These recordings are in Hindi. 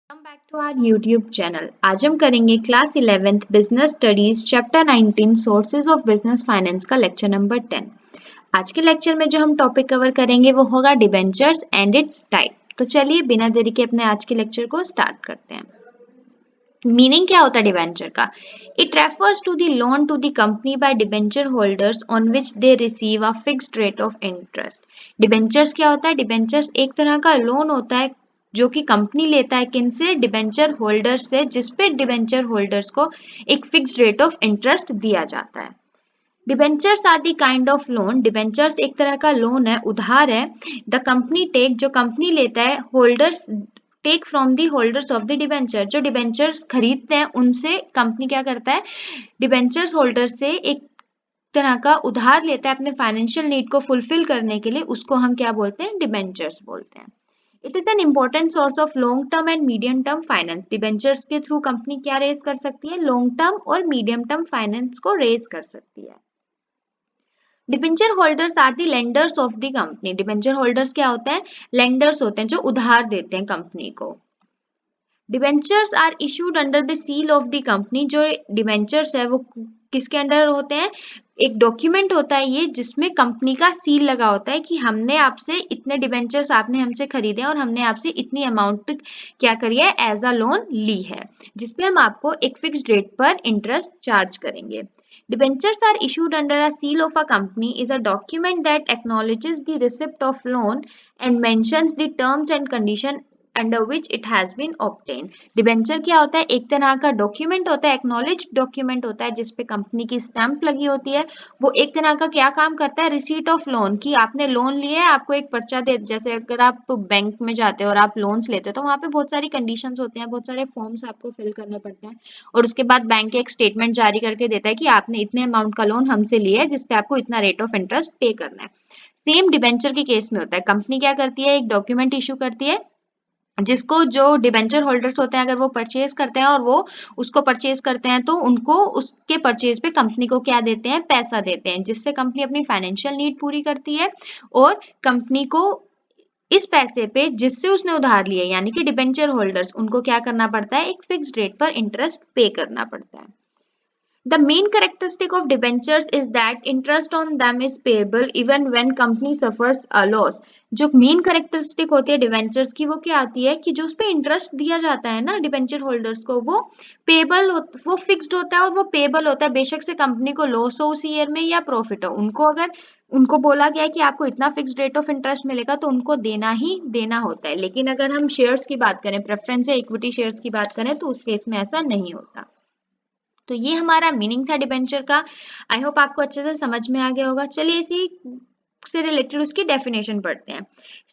Welcome back to our YouTube channel. आज हम करेंगे class 11th business studies chapter 19 sources of business finance का लेक्चर नंबर 10। आज के लेक्चर में जो हम टॉपिक कवर करेंगे वो होगा डिबेंचर्स एंड इट्स टाइप। तो चलिए बिना देरी के अपने आज के लेक्चर को स्टार्ट करते हैं। मीनिंग क्या होता है डिबेंचर का? It refers to the loan to the company by debenture holders on which they receive a fixed rate of interest. Debentures क्या होता है? डिबेंचर्स एक तरह का लोन होता है जो कि कंपनी लेता है किनसे? डिबेंचर होल्डर्स से, जिसपे डिबेंचर होल्डर्स को एक फिक्स्ड रेट ऑफ इंटरेस्ट दिया जाता है। Debentures are the kind of loan. Debentures एक तरह का लोन है, उधार है। द कंपनी टेक, जो कंपनी लेता है, holders take from the holders of the debenture, जो डिबेंचर्स खरीदते हैं उनसे कंपनी क्या करता है? डिबेंचर्स होल्डर से एक तरह का उधार लेता है अपने फाइनेंशियल नीड को फुलफिल करने के लिए। उसको हम क्या बोलते हैं? डिबेंचर्स बोलते हैं। It is an important source of long term and medium term finance. Debentures के थ्रू कंपनी क्या रेज कर सकती है? लॉन्ग टर्म और मीडियम टर्म फाइनेंस को रेज कर सकती है। Debenture holders are the lenders of the company. Debenture holders क्या होते हैं? लेंडर्स होते हैं, जो उधार देते हैं कंपनी को। Debentures are issued under the seal of the company. जो डिबेंचर्स है वो किसके अंडर होते हैं? एक डॉक्यूमेंट होता है ये, जिसमें कंपनी का सील लगा होता है कि हमने आपसे इतने डिबेंचर्स आपने हमसे खरीदे और हमने आपसे इतनी अमाउंट क्या करी है? एज अ लोन ली है, जिसपे हम आपको एक फिक्स्ड रेट पर इंटरेस्ट चार्ज करेंगे। Debentures are issued under a seal of a company is a document that acknowledges the receipt of loan and mentions the terms and condition under which it has been obtained. Debenture क्या होता है? एक तरह का डॉक्यूमेंट होता है, एक्नॉलेज डॉक्यूमेंट होता है, जिसपे कंपनी की स्टैंप लगी होती है। वो एक तरह का क्या काम करता है? रिसीट ऑफ लोन, कि आपने लोन लिया है, आपको एक पर्चा दे, जैसे अगर आप बैंक में जाते हो और आप लोन्स लेते हो तो वहां पे बहुत सारी कंडीशंस होती हैं, बहुत सारे फॉर्म्स आपको फिल करने पड़ते हैं, और उसके बाद बैंक एक स्टेटमेंट जारी करके देता है कि आपने इतने अमाउंट का लोन हमसे लिया है, जिसपे आपको इतना रेट ऑफ इंटरेस्ट पे करना है। सेम डिबेंचर के केस में होता है। कंपनी क्या करती है? एक डॉक्यूमेंट इशू करती है, जिसको जो डिबेंचर होल्डर्स होते हैं अगर वो परचेज करते हैं और वो उसको परचेज करते हैं, तो उनको उसके परचेज पे कंपनी को क्या देते हैं? पैसा देते हैं, जिससे कंपनी अपनी फाइनेंशियल नीड पूरी करती है। और कंपनी को इस पैसे पे जिससे उसने उधार लिया, यानी कि डिबेंचर होल्डर्स, उनको क्या करना पड़ता है? एक फिक्स्ड रेट पर इंटरेस्ट पे करना पड़ता है। The main characteristic of debentures is that interest on them is payable even when company suffers a loss. जो मेन कैरेक्टरिस्टिक होती है डिवेंचर्स की, वो क्या आती है? कि जो उस पे इंटरेस्ट दिया जाता है ना डिवेंचर होल्डर्स को, वो पेबल, वो फिक्स्ड होता है और वो पेबल होता है, बेशक से कंपनी को लॉस हो उस ईयर में या प्रॉफिट हो। उनको अगर उनको बोला गया है कि आपको इतना फिक्स्ड रेट ऑफ इंटरेस्ट मिलेगा, तो उनको देना ही देना होता है। लेकिन अगर हम शेयर्स की बात करें, प्रेफरेंस या इक्विटी शेयर्स की बात करें, तो उस केस में ऐसा नहीं होता। तो ये हमारा मीनिंग था डिबेंचर का। आई होप आपको अच्छे से समझ में आ गया होगा। चलिए इसी से रिलेटेड उसकी डेफिनेशन पढ़ते हैं।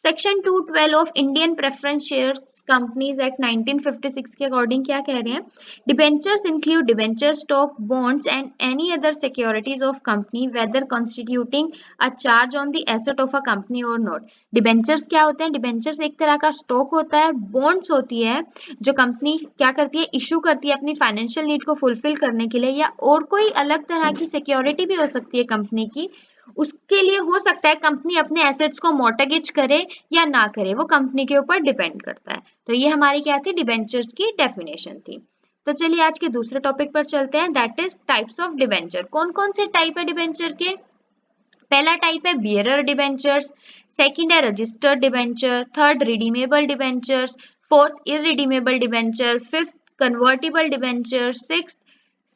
Section 212 of Indian preference shares companies act 1956 के अकॉर्डिंग क्या कह रहे हैं? Debentures include debenture stock, bonds and any other securities of company weather constituting a charge on the asset of a company और नॉट। डिबेंचर्स क्या होते हैं? डिबेंचर्स एक तरह का स्टॉक होता है, बॉन्ड्स होती है जो कंपनी क्या करती है? इशू करती है अपनी फाइनेंशियल नीड को फुलफिल करने के लिए, या और कोई अलग तरह की सिक्योरिटी भी हो सकती है कंपनी की। उसके लिए हो सकता है कंपनी अपने एसेट्स को मॉर्टगेज करे या ना करे, वो कंपनी के ऊपर डिपेंड करता है। तो ये हमारी क्या थी? डिबेंचर्स की डेफिनेशन थी। तो चलिए आज के दूसरे टॉपिक पर चलते हैं, that is types of debenture. कौन कौन से टाइप है डिबेंचर के? पहला टाइप है बियरर डिबेंचर्स, सेकंड है registered debenture, third redeemable debentures, fourth irredeemable debenture, fifth convertible debenture, sixth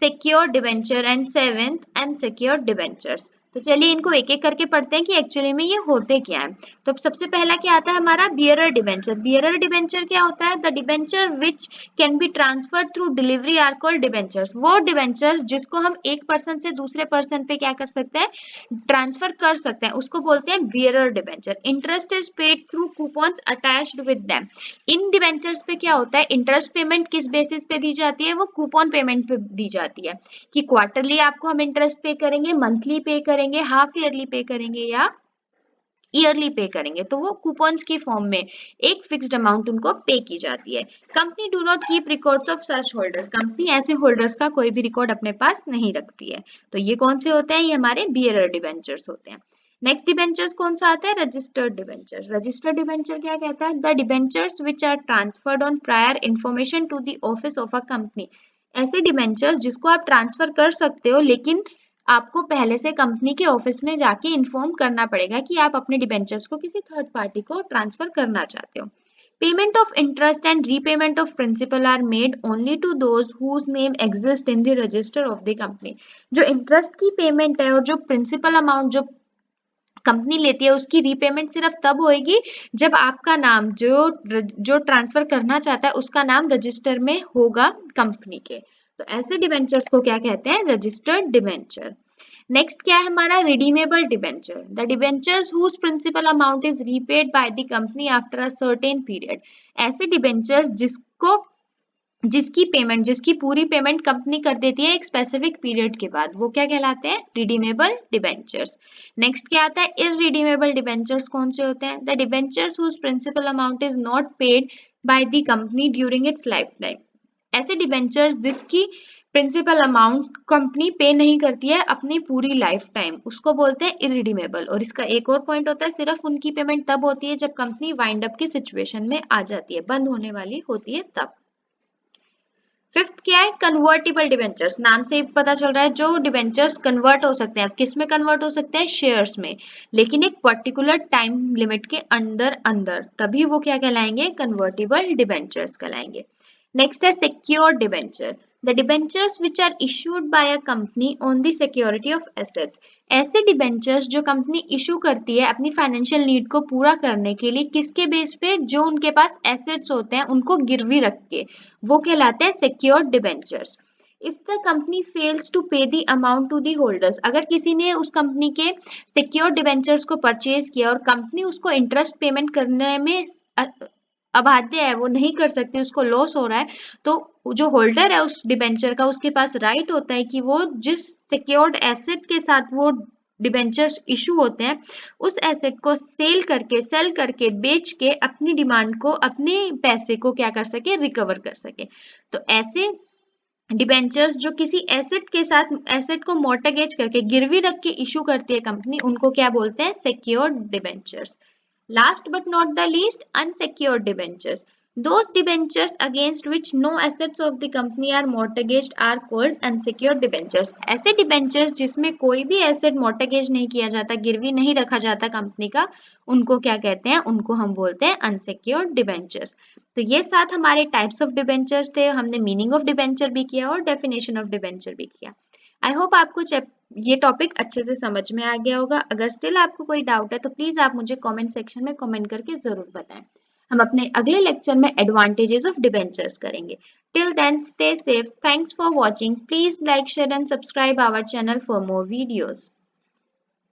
secure debenture and seventh unsecured debentures. तो चलिए इनको एक एक करके पढ़ते हैं कि एक्चुअली में ये होते क्या है। तो सबसे पहला क्या आता है हमारा? Bearer debenture. बियरर डिबेंचर क्या होता है? The debenture which can be transferred through delivery are called debentures. वो डिबेंचर्स जिसको हम एक पर्सन से दूसरे पर्सन पे क्या कर सकते हैं? ट्रांसफर कर सकते हैं, उसको बोलते हैं bearer debenture. Interest is paid through coupons attached with them. In debentures पे क्या होता है? इंटरेस्ट पेमेंट किस बेसिस पे दी जाती है? वो कूपन पेमेंट पे दी जाती है, कि क्वार्टरली आपको हम इंटरेस्ट पे करेंगे, मंथली पे करेंगे, हाफ ईयरली पे करेंगे या ईयरली पे करेंगे। तो वो कूपन्स की फॉर्म में एक फिक्स्ड अमाउंट उनको पे की जाती है। Company do not keep records of such holders. Company ऐसे होल्डर्स का कोई भी रिकॉर्ड अपने पास नहीं रखती है। तो ये कौन से होते हैं? ये हमारे बियरर डिबेंचर्स होते हैं। नेक्स्ट डिबेंचर्स कौन सा आता है? Registered debenture. रजिस्टर्ड डिबेंचर क्या कहता है? The debentures which are transferred on prior information to the office of a company. ऐसे डिबेंचर्स जिसको आप ट्रांसफर कर सकते हो लेकिन आपको पहले से कंपनी के ऑफिस में जाके इन्फॉर्म करना पड़ेगा कि आप अपने डिबेंचर्स को किसी थर्ड पार्टी को ट्रांसफर करना चाहते हो। Payment of interest and repayment of principal are made only to those whose name exists in the register of the company। जो इंटरेस्ट की पेमेंट है और जो प्रिंसिपल अमाउंट जो कंपनी लेती है उसकी रीपेमेंट सिर्फ तब होएगी जब आपका नाम जो ट्रांसफर करना चाहता है उसका नाम रजिस्टर में होगा कंपनी के। तो ऐसे डिबेंचर्स को क्या कहते हैं? Registered debenture. नेक्स्ट क्या है हमारा? Redeemable debenture. The debentures whose principal amount is repaid by the company after a certain period. ऐसे डिबेंचर्स जिसकी पूरी पेमेंट कंपनी कर देती है एक स्पेसिफिक पीरियड के बाद, वो क्या कहलाते हैं? Redeemable debentures. नेक्स्ट क्या आता है? इररिडीमेबल डिबेंचर्स कौन से होते हैं? The debentures whose principal amount is not paid by the company during its life time. ऐसे डिबेंचर्स जिसकी प्रिंसिपल अमाउंट कंपनी पे नहीं करती है अपनी पूरी लाइफ टाइम, उसको बोलते हैं इरिडीमेबल। और इसका एक और पॉइंट होता है, सिर्फ उनकी पेमेंट तब होती है जब कंपनी वाइंड अप की सिचुएशन में आ जाती है, बंद होने वाली होती है तब। फिफ्थ क्या है? Convertible debentures. नाम से ही पता चल रहा है जो डिबेंचर्स कन्वर्ट हो सकते हैं। अब किस में कन्वर्ट हो सकते हैं? शेयर्स में, लेकिन एक पर्टिकुलर टाइम लिमिट के अंदर अंदर, तभी वो क्या कहलाएंगे? कन्वर्टिबल डिबेंचर्स कहलाएंगे। नेक्स्ट है secured debenture. The debentures which are issued by a company on the security of assets. ऐसे डिबेंचर्स जो कंपनी इशू करती है अपनी फाइनेंशियल नीड को पूरा करने के लिए, किसके बेस पे? जो उनके पास एसेट्स होते हैं उनको गिरवी रख के, वो कहलाते हैं secured debentures. If the company fails to pay the amount to the holders, अगर किसी ने उस कंपनी के सिक्योर्ड डिबेंचर्स को परचेज किया और कंपनी उसको इंटरेस्ट पेमेंट करने में अबाध्य है, वो नहीं कर सकती, उसको लॉस हो रहा है, तो जो होल्डर है उस डिबेंचर का, उसके पास राइट होता है कि वो जिस सिक्योर्ड एसेट के साथ वो डिबेंचर्स इशू होते हैं उस एसेट को सेल करके बेच के अपनी डिमांड को, अपने पैसे को क्या कर सके? रिकवर कर सके। तो ऐसे डिबेंचर्स जो किसी एसेट के साथ एसेट को मॉर्टगेज करके गिरवी रख के इशू करती है कंपनी, उनको क्या बोलते हैं? Secured debentures. Last but not the least, unsecured debentures. Those debentures against which no assets of the company are mortgaged are called unsecured debentures. ऐसे debentures जिसमें कोई भी asset mortgage नहीं किया जाता, गिरवी नहीं रखा जाता कंपनी का, उनको क्या कहते हैं? उनको हम बोलते हैं unsecured debentures। तो ये 7 हमारे types of debentures थे। हमने meaning of debenture भी किया और definition of debenture भी किया। आई होप आपको ये टॉपिक अच्छे से समझ में आ गया होगा। अगर स्टिल आपको कोई डाउट है तो प्लीज आप मुझे कमेंट सेक्शन में कमेंट करके जरूर बताएं। हम अपने अगले लेक्चर में एडवांटेजेस ऑफ डिबेंचर्स करेंगे। Till then stay safe. Thanks for watching. Please like share and subscribe our channel for more videos.